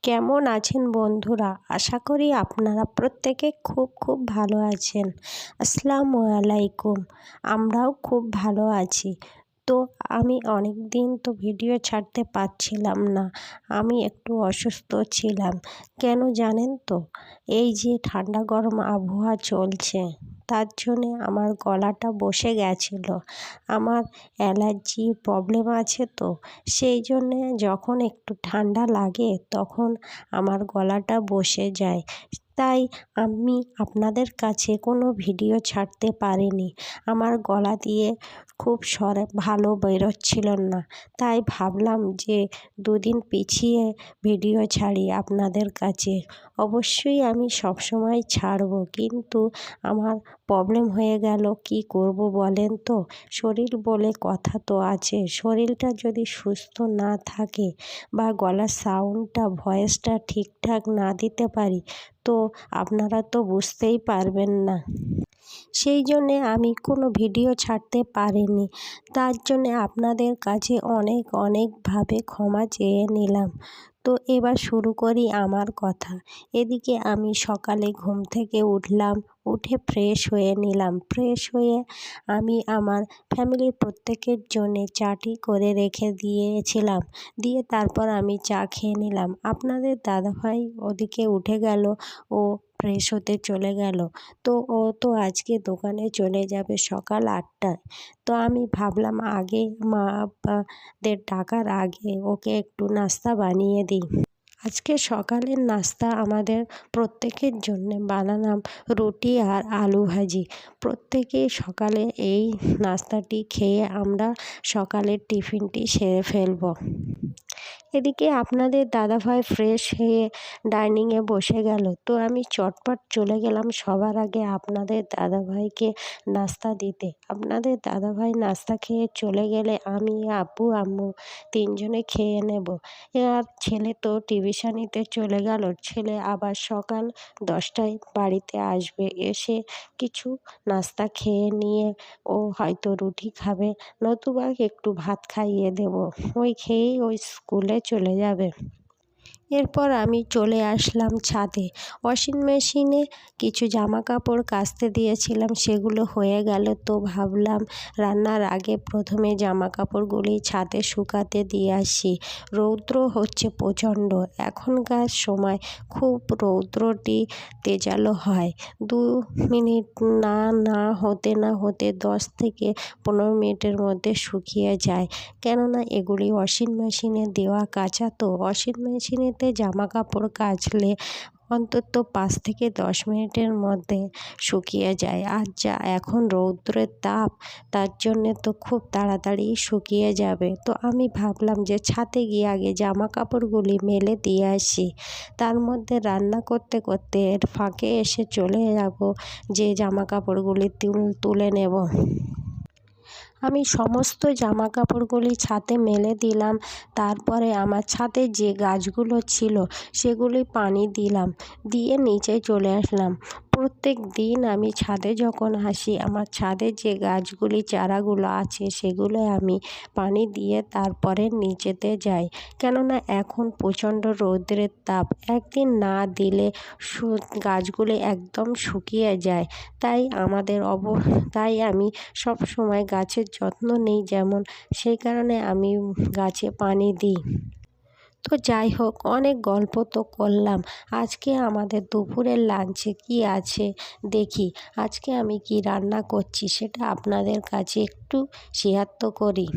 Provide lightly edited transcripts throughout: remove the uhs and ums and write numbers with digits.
কেমন আছেন বন্ধুরা? আশা করি আপনারা প্রত্যেকে খুব ভালো আছেন। আসসালামু আলাইকুম। আমরাও খুব ভালো আছি। তো আমি অনেক দিন তো ভিডিও ছাড়তে পারছিলাম না। আমি একটু অসুস্থ ছিলাম। কেন জানেন তো? এই যে ঠান্ডা গরম আবহাওয়া চলছে, তার জন্যে আমার গলাটা বসে গেছিল। আমার অ্যালার্জি প্রবলেম আছে তো, সেই জন্যে যখন একটু ঠান্ডা লাগে তখন আমার গলাটা বসে যায়। তাই আমি আপনাদের কাছে কোনো ভিডিও ছাড়তে পারিনি। আমার গলা দিয়ে খুব ভালো বেরোচ্ছিল না। তাই ভাবলাম যে দুদিন পিছিয়ে ভিডিও ছাড়ি আপনাদের কাছে। অবশ্যই আমি সবসময় ছাড়বো, কিন্তু আমার প্রবলেম হয়ে গেল, কি করব বলেন তো? শরীর বলে কথা তো আছে। শরীরটা যদি সুস্থ না থাকে বা গলার সাউন্ডটা ভয়েসটা ঠিকঠাক না দিতে পারি, তো আপনারা তো বুঝতেই পারবেন না। সেই জন্যে আমি কোনো ভিডিও ছাড়তে পারিনি। তার জন্যে আপনাদের কাছে অনেকভাবে ক্ষমা চেয়ে নিলাম। তো এবার শুরু করি আমার কথা। এদিকে আমি সকালে ঘুম থেকে উঠলাম, উঠে ফ্রেশ হয়ে নিলাম। ফ্রেশ হয়ে আমি আমার ফ্যামিলির প্রত্যেকের জন্যে চাটি করে রেখে দিয়েছিলাম। দিয়ে তারপর আমি চা খেয়ে নিলাম। আপনাদের দাদাভাই ওদিকে উঠে গেল, ও ফ্রেশ হতে চলে গেল। তো ও তো আজকে দোকানে চলে যাবে সকাল 8টায়। তো আমি ভাবলাম আগে মা বাবাদের ডাকার আগে ওকে একটু নাস্তা বানিয়ে দিই। আজকে সকালের নাস্তা আমাদের প্রত্যেকের জন্যে বানালাম রুটি আর আলু ভাজি। প্রত্যেকেই সকালে এই নাস্তাটি খেয়ে আমরা সকালের টিফিনটি সেরে ফেলব। এদিকে আপনাদের দাদাভাই ফ্রেশ হয়ে ডাইনিংয়ে বসে গেল। তো আমি চটপট চলে গেলাম সবার আগে আপনাদের দাদাভাইকে নাস্তা দিতে। আপনাদের দাদাভাই নাস্তা খেয়ে চলে গেলে আমি, আব্বু, আম্মু তিনজনে খেয়ে নেব। আর ছেলে তো টিউশনিতে চলে গেল। ছেলে আবার সকাল 10টায় বাড়িতে আসবে। এসে কিছু নাস্তা খেয়ে নিয়ে ও হয়তো রুটি খাবে, নতুবা একটু ভাত খাইয়ে দেব। ওই খেয়েই ওই স্কুলে চলে যাবে। এরপর আমি চলে আসলাম ছাদে। ওয়াশিং মেশিনে কিছু জামা কাপড় কাচতে দিয়েছিলাম, সেগুলো হয়ে গেল। তো ভাবলাম রান্নার আগে প্রথমে জামা কাপড়গুলি ছাদে শুকাতে দিয়ে আসি। রৌদ্র হচ্ছে প্রচণ্ড। এখনকার সময় খুব রৌদ্রটি তেজালো হয়। 2 মিনিট না হতে 10 থেকে 15 মিনিটের মধ্যে শুকিয়ে যায়। কেননা এগুলি ওয়াশিং মেশিনে দেওয়া কাচা, তো ওয়াশিং মেশিনেতে জামা কাপড় কাচলে অন্তত 5 থেকে 10 মিনিটের মধ্যে শুকিয়ে যায়। আর যা এখন রৌদ্রের তাপ, তার জন্যে তো খুব তাড়াতাড়ি শুকিয়ে যাবে। তো আমি ভাবলাম যে ছাদে গিয়ে আগে জামা কাপড়গুলি মেলে দিয়ে আসি। তার মধ্যে রান্না করতে করতে এর ফাঁকে এসে চলে যাব যে জামা কাপড়গুলি তুলে নেব। আমি সমস্ত জামা কাপড়গুলি ছাদে মেলে দিলাম। তারপরে আমার ছাদে যে গাছগুলো ছিল সেগুলি পানি দিলাম, দিয়ে নিচে চলে আসলাম। প্রত্যেক দিন আমি ছাদে যখন আসি, আমার ছাদে যে গাছগুলি চারাগুলো আছে সেগুলো আমি পানি দিয়ে তারপরে নিচেতে যাই। কেননা এখন প্রচণ্ড রৌদ্রের তাপ, একদিন না দিলে গাছগুলি একদম শুকিয়ে যায়। তাই আমি সব সময় গাছের যত্ন নিই যেমন, সেই কারণে আমি গাছে পানি দিই। তো যাই হোক, অনেক গল্প তো করলাম। আজকে আমাদের দুপুরের লাঞ্চে কি আছে দেখি। আজকে আমি কি রান্না করছি সেটা আপনাদের কাছে একটু শেয়ার তো করি।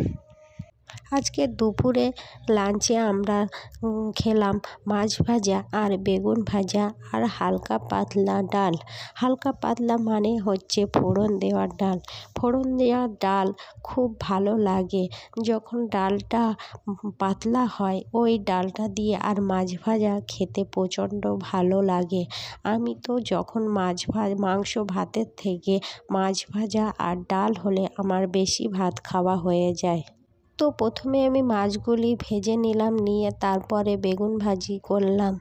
আজকে দুপুরে লাঞ্চে আমরা খেলাম মাছ ভাজা আর বেগুন ভাজা আর হালকা পাতলা ডাল। হালকা পাতলা মানে হচ্ছে ফোড়ন দেওয়া ডাল। ফোড়ন দেওয়া ডাল খুব ভালো লাগে। যখন ডালটা পাতলা হয় ওই ডালটা দিয়ে আর মাছ ভাজা খেতে প্রচণ্ড ভালো লাগে। আমি তো যখন মাংস ভাতের থেকে মাছ ভাজা আর ডাল হলে আমার বেশি ভাত খাওয়া হয়ে যায়। তো প্রথমে আমি মাছগুলি ভেজে নিলাম, নিয়ে তারপরে বেগুন ভাজি করলাম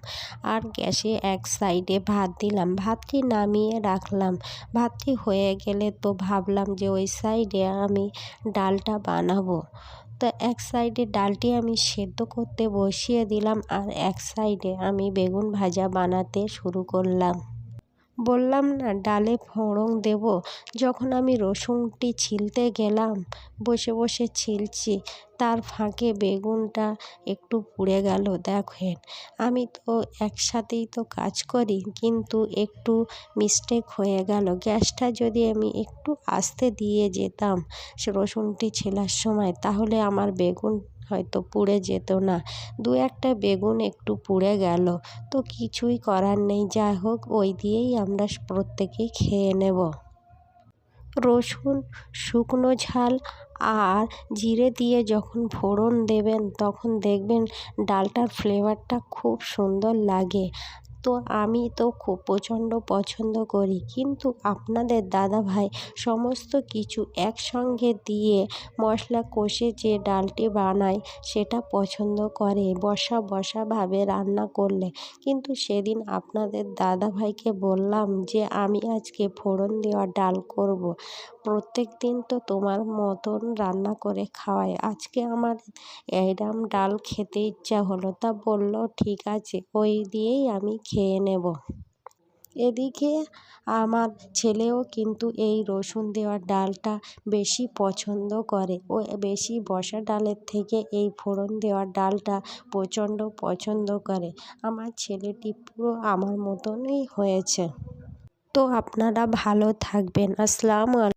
আর গ্যাসে এক সাইডে ভাত দিলাম। ভাতটি নামিয়ে রাখলাম। ভাতটি হয়ে গেলে তো ভাবলাম যে ওই সাইডে আমি ডালটা বানাবো। তো এক সাইডে ডালটি আমি সেদ্ধ করতে বসিয়ে দিলাম, আর এক সাইডে আমি বেগুন ভাজা বানাতে শুরু করলাম। বললাম না ডালে ফোড়ন দেব। যখন আমি রসুনটি ছিলতে গেলাম, বসে বসে ছিলছি, তার ফাঁকে বেগুনটা একটু পুড়ে গেল। দেখেন, আমি তো একসাথেই তো কাজ করি, কিন্তু একটু মিস্টেক হয়ে গেল। গ্যাসটা যদি আমি একটু আস্তে দিয়ে যেতাম সে রসুনটি ছেলার সময়, তাহলে আমার বেগুন হয়তো পুড়ে যেত না। দু একটা বেগুন একটু পুড়ে গেল, তো কিছুই করার নেই। যাই হোক, ওই দিয়েই আমরা প্রত্যেকেই খেয়ে নেব। রসুন, শুকনো ঝাল আর জিরে দিয়ে যখন ফোড়ন দেবেন, তখন দেখবেন ডালটার ফ্লেভারটা খুব সুন্দর লাগে। তো আমি তো খুব প্রচণ্ড পছন্দ করি, কিন্তু আপনাদের দাদাভাই সমস্ত কিছু একসঙ্গে দিয়ে মশলা কষে যে ডালটি বানায় সেটা পছন্দ করে, বসা বসাভাবে রান্না করলে। কিন্তু সেদিন আপনাদের দাদাভাইকে বললাম যে আমি আজকে ফোড়ন দেওয়া ডাল করব। প্রত্যেক দিন তো তোমার মতন রান্না করে খাওয়াই, আজকে আমার এরম ডাল খেতে ইচ্ছা হলো। তা বলল ঠিক আছে, ওই দিয়েই আমি খেয়ে নেব। এদিকে আমার ছেলেও কিন্তু এই রসুন দেওয়া ডালটা বেশি পছন্দ করে। ও বেশি বসা ডালের থেকে এই ফোড়ন দেওয়া ডালটা প্রচণ্ড পছন্দ করে। আমার ছেলেটি পুরো আমার মতনই হয়েছে। তো আপনারা ভালো থাকবেন। আসসালামু আলাইকুম।